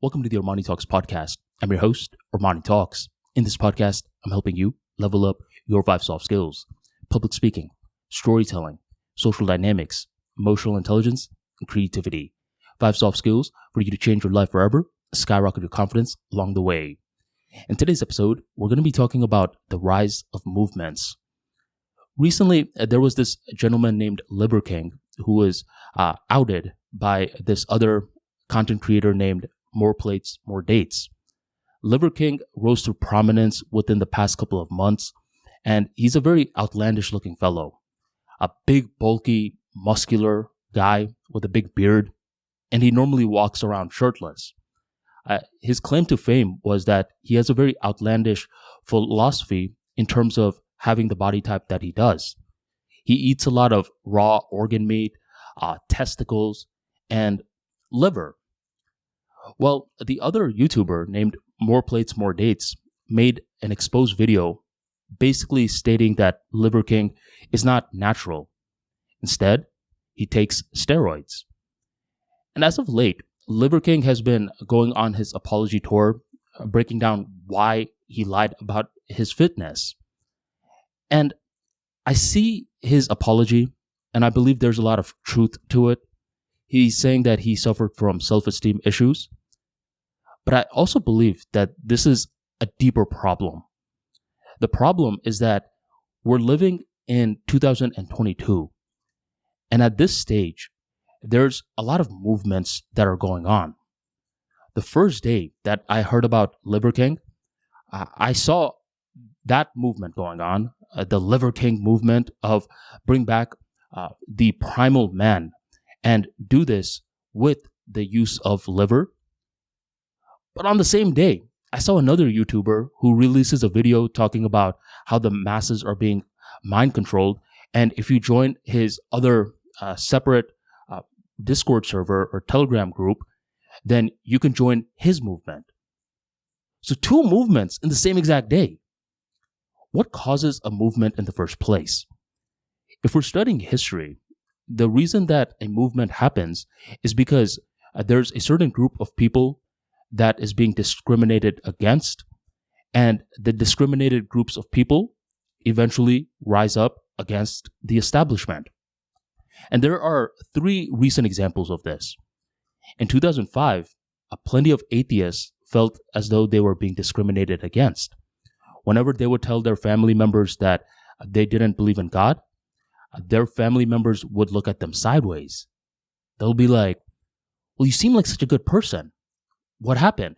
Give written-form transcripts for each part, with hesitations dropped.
Welcome to the ArmaniTalks podcast. I'm your host, ArmaniTalks. In this podcast, I'm helping you level up your 5 soft skills: public speaking, storytelling, social dynamics, emotional intelligence, and creativity. 5 soft skills for you to change your life forever, skyrocket your confidence along the way. In today's episode, we're going to be talking about the rise of movements. Recently, there was this gentleman named Liver King who was outed by this other content creator named More Plates, More Dates. Liver King rose to prominence within the past couple of months, and he's a very outlandish looking fellow. A big, bulky, muscular guy with a big beard, and he normally walks around shirtless. His claim to fame was that he has a very outlandish philosophy in terms of having the body type that he does. He eats a lot of raw organ meat, testicles, and liver. Well, the other YouTuber named More Plates, More Dates made an exposed video basically stating that Liver King is not natural. Instead, he takes steroids. And as of late, Liver King has been going on his apology tour, breaking down why he lied about his fitness. And I see his apology, and I believe there's a lot of truth to it. He's saying that he suffered from self-esteem issues. But I also believe that this is a deeper problem. The problem is that we're living in 2022. And at this stage, there's a lot of movements that are going on. The first day that I heard about Liver King, I saw that movement going on, the Liver King movement of bring back the primal man and do this with the use of liver. But on the same day, I saw another YouTuber who releases a video talking about how the masses are being mind controlled. And if you join his other separate Discord server or Telegram group, then you can join his movement. So 2 movements in the same exact day. What causes a movement in the first place? If we're studying history, the reason that a movement happens is because there's a certain group of people that is being discriminated against, and the discriminated groups of people eventually rise up against the establishment. And there are 3 recent examples of this. In 2005, plenty of atheists felt as though they were being discriminated against. Whenever they would tell their family members that they didn't believe in God, their family members would look at them sideways. They'll be like, well, you seem like such a good person. What happened?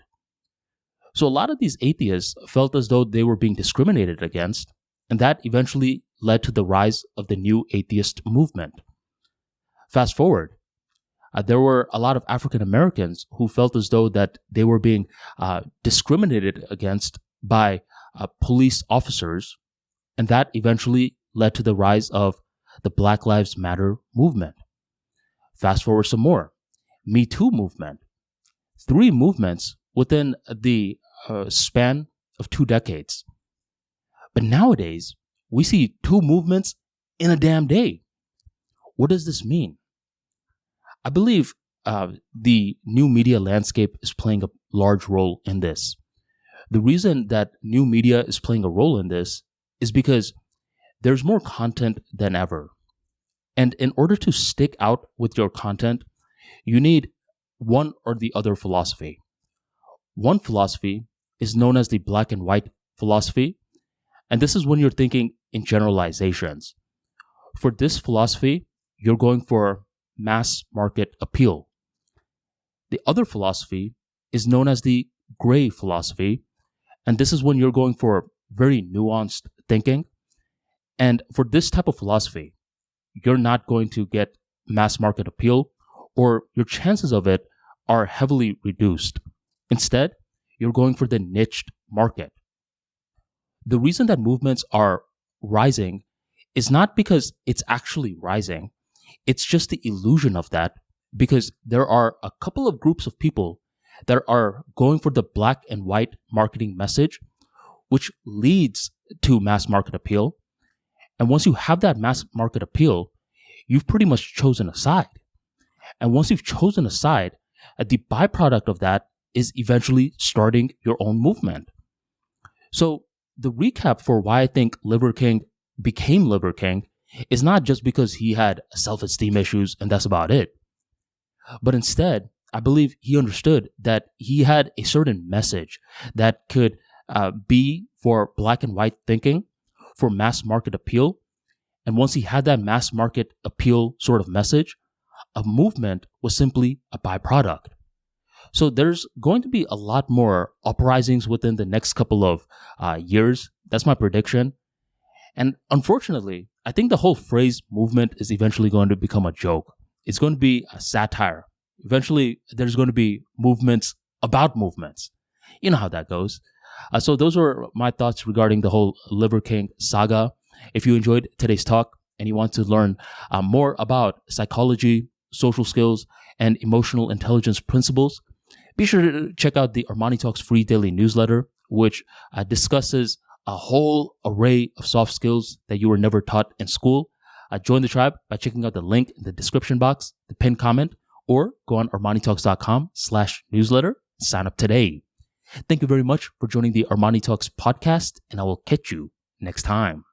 So a lot of these atheists felt as though they were being discriminated against, and that eventually led to the rise of the new atheist movement. Fast forward, there were a lot of African Americans who felt as though that they were being discriminated against by police officers, and that eventually led to the rise of the Black Lives Matter movement. Fast forward some more, Me Too movement. 3 movements within the span of 2 decades. But nowadays, we see 2 movements in a damn day. What does this mean? I believe the new media landscape is playing a large role in this. The reason that new media is playing a role in this is because there's more content than ever. And in order to stick out with your content, you need one or the other philosophy. One philosophy is known as the black and white philosophy, and this is when you're thinking in generalizations. For this philosophy, you're going for mass market appeal. The other philosophy is known as the gray philosophy, and this is when you're going for very nuanced thinking. And for this type of philosophy, you're not going to get mass market appeal, or your chances of it are heavily reduced. Instead, you're going for the niched market. The reason that movements are rising is not because it's actually rising. It's just the illusion of that, because there are a couple of groups of people that are going for the black and white marketing message, which leads to mass market appeal. And once you have that mass market appeal, you've pretty much chosen a side. And once you've chosen a side, the byproduct of that is eventually starting your own movement. So the recap for why I think Liver King became Liver King is not just because he had self-esteem issues and that's about it. But instead, I believe he understood that he had a certain message that could be for black and white thinking, for mass market appeal. And once he had that mass market appeal sort of message, a movement was simply a byproduct. So there's going to be a lot more uprisings within the next couple of years. That's my prediction. And unfortunately, I think the whole phrase movement is eventually going to become a joke. It's going to be a satire. Eventually, there's going to be movements about movements. You know how that goes. So those were my thoughts regarding the whole Liver King saga. If you enjoyed today's talk and you want to learn more about psychology, social skills, and emotional intelligence principles, be sure to check out the ArmaniTalks free daily newsletter, which discusses a whole array of soft skills that you were never taught in school. Join the tribe by checking out the link in the description box, the pinned comment, or go on ArmaniTalks.com/newsletter. Sign up today. Thank you very much for joining the Armani Talks podcast, and I will catch you next time.